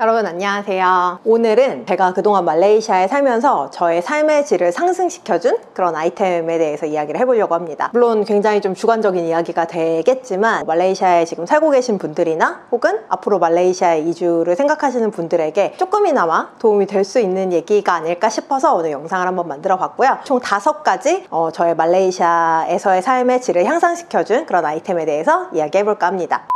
여러분 안녕하세요. 오늘은 제가 그동안 말레이시아에 살면서 저의 삶의 질을 상승시켜준 그런 아이템에 대해서 이야기를 해보려고 합니다. 물론 굉장히 좀 주관적인 이야기가 되겠지만 말레이시아에 지금 살고 계신 분들이나 혹은 앞으로 말레이시아에 이주를 생각하시는 분들에게 조금이나마 도움이 될 수 있는 얘기가 아닐까 싶어서 오늘 영상을 한번 만들어 봤고요. 총 5가지 저의 말레이시아에서의 삶의 질을 향상시켜준 그런 아이템에 대해서 이야기해볼까 합니다.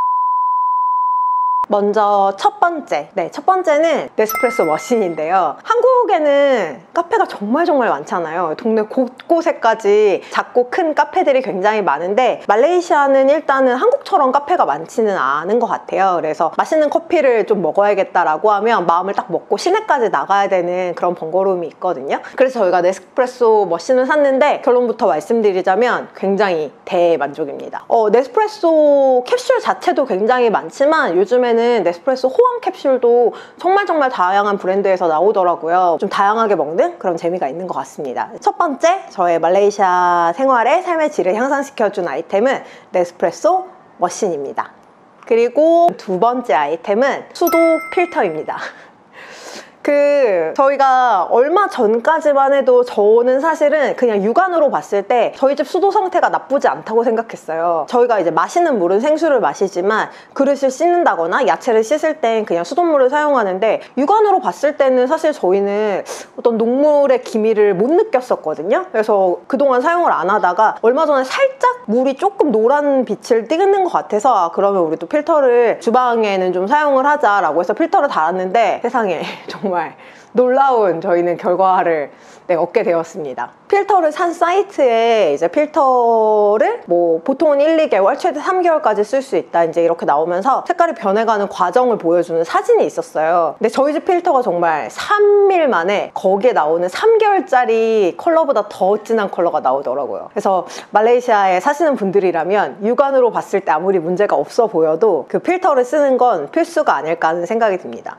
먼저 첫 번째는 네스프레소 머신인데요. 한국에는 카페가 정말 많잖아요. 동네 곳곳에까지 작고 큰 카페들이 굉장히 많은데 말레이시아는 일단은 한국처럼 카페가 많지는 않은 것 같아요. 그래서 맛있는 커피를 좀 먹어야겠다라고 하면 마음을 딱 먹고 시내까지 나가야 되는 그런 번거로움이 있거든요. 그래서 저희가 네스프레소 머신을 샀는데 결론부터 말씀드리자면 굉장히 대만족입니다. 네스프레소 캡슐 자체도 굉장히 많지만 요즘에는 네스프레소 호황 캡슐도 정말 다양한 브랜드에서 나오더라고요. 좀 다양하게 먹는 그런 재미가 있는 것 같습니다. 첫 번째, 저의 말레이시아 생활의 삶의 질을 향상시켜준 아이템은 네스프레소 머신입니다. 그리고 두 번째 아이템은 수도 필터입니다. 저희가 얼마 전까지만 해도 저는 사실은 그냥 육안으로 봤을 때 저희 집 수도 상태가 나쁘지 않다고 생각했어요. 저희가 이제 마시는 물은 생수를 마시지만 그릇을 씻는다거나 야채를 씻을 땐 그냥 수돗물을 사용하는데 육안으로 봤을 때는 사실 저희는 어떤 녹물의 기미를 못 느꼈었거든요. 그래서 그동안 사용을 안 하다가 얼마 전에 살짝 물이 조금 노란 빛을 띠는 것 같아서 그러면 우리 또 필터를 주방에는 좀 사용을 하자라고 해서 필터를 달았는데 세상에 정말 놀라운 저희는 결과를 얻게 되었습니다. 필터를 산 사이트에 이제 필터를 보통은 1-2개월, 최대 3개월까지 쓸 수 있다 이제 이렇게 나오면서 색깔이 변해가는 과정을 보여주는 사진이 있었어요. 근데 저희 집 필터가 정말 3일 만에 거기에 나오는 3개월짜리 컬러보다 더 진한 컬러가 나오더라고요. 그래서 말레이시아에 사시는 분들이라면 육안으로 봤을 때 아무리 문제가 없어 보여도 그 필터를 쓰는 건 필수가 아닐까 하는 생각이 듭니다.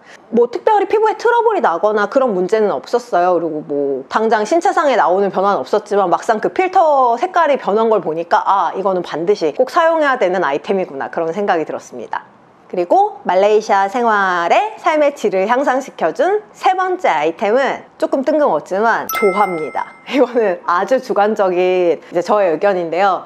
특별히 피부에 트러블이 나거나 그런 문제는 없었어요. 그리고 당장 신체상에 나오는 변화는 없었지만 막상 그 필터 색깔이 변한 걸 보니까 이거는 반드시 꼭 사용해야 되는 아이템이구나 그런 생각이 들었습니다. 그리고 말레이시아 생활의 삶의 질을 향상시켜준 세 번째 아이템은 조금 뜬금없지만 조화입니다. 이거는 아주 주관적인 저의 의견인데요.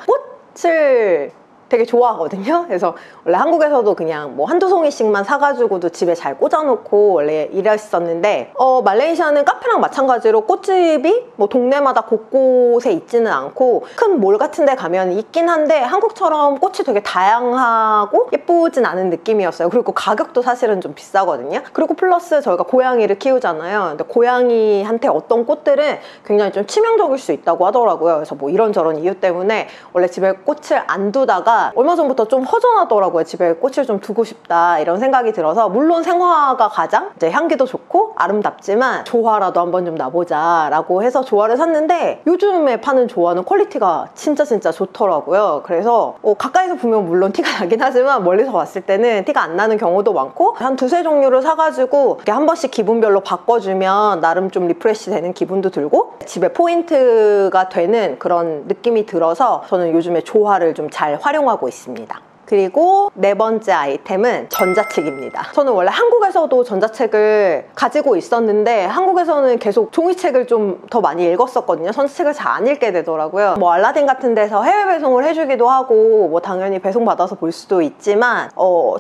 꽃을 되게 좋아하거든요. 그래서 원래 한국에서도 그냥 한두 송이씩만 사가지고도 집에 잘 꽂아놓고 원래 일했었는데 말레이시아는 카페랑 마찬가지로 꽃집이 동네마다 곳곳에 있지는 않고 큰 몰 같은 데 가면 있긴 한데 한국처럼 꽃이 되게 다양하고 예쁘진 않은 느낌이었어요. 그리고 가격도 사실은 좀 비싸거든요. 그리고 플러스 저희가 고양이를 키우잖아요. 근데 고양이한테 어떤 꽃들은 굉장히 좀 치명적일 수 있다고 하더라고요. 그래서 이런저런 이유 때문에 원래 집에 꽃을 안 두다가 얼마 전부터 좀 허전하더라고요. 집에 꽃을 좀 두고 싶다 이런 생각이 들어서 물론 생화가 가장 향기도 좋고 아름답지만 조화라도 한번 좀 놔보자 라고 해서 조화를 샀는데 요즘에 파는 조화는 퀄리티가 진짜 좋더라고요. 그래서 가까이서 보면 물론 티가 나긴 하지만 멀리서 봤을 때는 티가 안 나는 경우도 많고 한 2-3종류를 사가지고 이렇게 한 번씩 기분별로 바꿔주면 나름 좀 리프레시 되는 기분도 들고 집에 포인트가 되는 그런 느낌이 들어서 저는 요즘에 조화를 좀 잘 활용하고 있습니다. 그리고 네 번째 아이템은 전자책입니다. 저는 원래 한국에서도 전자책을 가지고 있었는데 한국에서는 계속 종이책을 좀 더 많이 읽었었거든요. 전자책을 잘 안 읽게 되더라고요. 알라딘 같은 데서 해외 배송을 해주기도 하고 당연히 배송받아서 볼 수도 있지만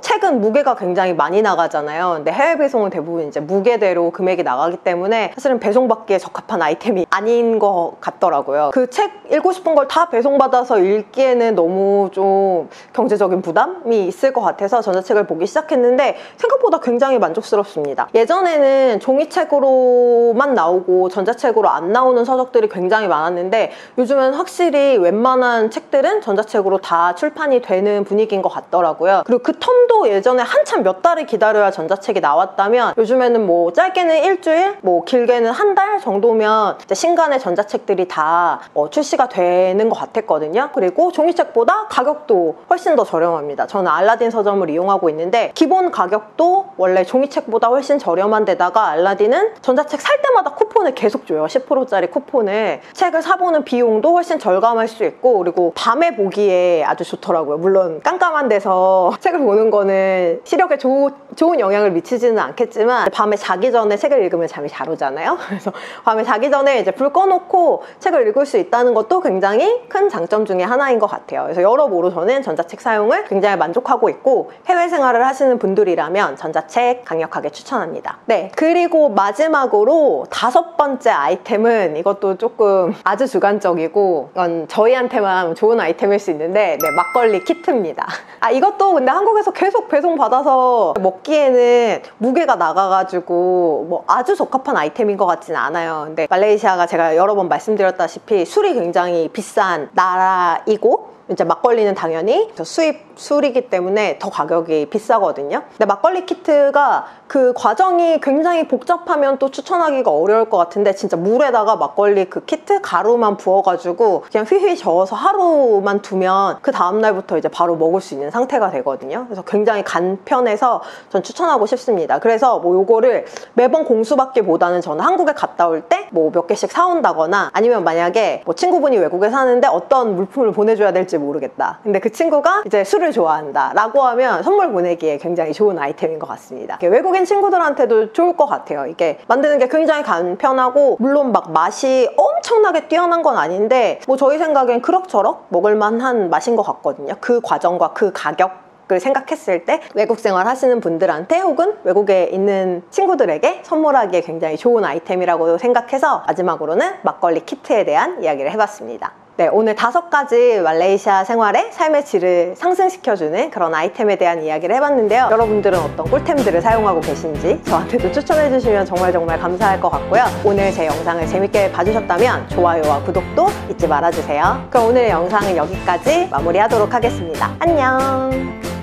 책은 무게가 굉장히 많이 나가잖아요. 근데 해외 배송은 대부분 이제 무게대로 금액이 나가기 때문에 사실은 배송받기에 적합한 아이템이 아닌 것 같더라고요. 그 책 읽고 싶은 걸 다 배송받아서 읽기에는 너무 좀 경제적인 부담이 있을 것 같아서 전자책을 보기 시작했는데 생각보다 굉장히 만족스럽습니다. 예전에는 종이책으로만 나오고 전자책으로 안 나오는 서적들이 굉장히 많았는데 요즘은 확실히 웬만한 책들은 전자책으로 다 출판이 되는 분위기인 것 같더라고요. 그리고 그 텀도 예전에 한참 몇 달을 기다려야 전자책이 나왔다면 요즘에는 짧게는 일주일, 길게는 한 달 정도면 이제 신간의 전자책들이 다 출시가 되는 것 같았거든요. 그리고 종이책보다 가격도 훨씬 더 저렴 저렴합니다. 저는 알라딘 서점을 이용하고 있는데 기본 가격도 원래 종이책보다 훨씬 저렴한 데다가 알라딘은 전자책 살 때마다 쿠폰을 계속 줘요. 10%짜리 쿠폰을. 책을 사보는 비용도 훨씬 절감할 수 있고, 그리고 밤에 보기에 아주 좋더라고요. 물론 깜깜한 데서 책을 보는 거는 시력에 좋은 영향을 미치지는 않겠지만 밤에 자기 전에 책을 읽으면 잠이 잘 오잖아요. 그래서 밤에 자기 전에 이제 불 꺼놓고 책을 읽을 수 있다는 것도 굉장히 큰 장점 중에 하나인 것 같아요. 그래서 여러모로 저는 전자책 사용을 굉장히 만족하고 있고, 해외 생활을 하시는 분들이라면 전자책 강력하게 추천합니다. 네, 그리고 마지막으로 5번째 아이템은 이것도 조금 아주 주관적이고 이건 저희한테만 좋은 아이템일 수 있는데, 네, 막걸리 키트입니다. 이것도 근데 한국에서 계속 배송받아서 먹기에는 무게가 나가가지고 뭐 아주 적합한 아이템인 것 같지는 않아요. 근데 말레이시아가 제가 여러 번 말씀드렸다시피 술이 굉장히 비싼 나라이고, 이제 막걸리는 당연히 수입 술이기 때문에 더 가격이 비싸거든요. 근데 막걸리 키트가 그 과정이 굉장히 복잡하면 또 추천하기가 어려울 것 같은데, 진짜 물에다가 막걸리 그 키트 가루만 부어가지고 그냥 휘휘 저어서 하루만 두면 그 다음날부터 이제 바로 먹을 수 있는 상태가 되거든요. 그래서 굉장히 간편해서 전 추천하고 싶습니다. 그래서 뭐 요거를 매번 공수받기보다는 저는 한국에 갔다 올 때 뭐 몇 개씩 사온다거나, 아니면 만약에 뭐 친구분이 외국에 사는데 어떤 물품을 보내줘야 될지 모르겠다, 근데 그 친구가 이제 술을 좋아한다 라고 하면 선물 보내기에 굉장히 좋은 아이템인 것 같습니다. 외국인 친구들한테도 좋을 것 같아요. 이게 만드는 게 굉장히 간편하고, 물론 막 맛이 엄청나게 뛰어난 건 아닌데 뭐 저희 생각엔 그럭저럭 먹을만한 맛인 것 같거든요. 그 과정과 그 가격 을 생각했을 때 외국 생활 하시는 분들한테 혹은 외국에 있는 친구들에게 선물하기에 굉장히 좋은 아이템이라고 생각해서 마지막으로는 막걸리 키트에 대한 이야기를 해봤습니다. 네, 오늘 5가지 말레이시아 생활의 삶의 질을 상승시켜주는 그런 아이템에 대한 이야기를 해봤는데요. 여러분들은 어떤 꿀템들을 사용하고 계신지 저한테도 추천해주시면 정말 감사할 것 같고요. 오늘 제 영상을 재밌게 봐주셨다면 좋아요와 구독도 잊지 말아주세요. 그럼 오늘의 영상은 여기까지 마무리하도록 하겠습니다. 안녕!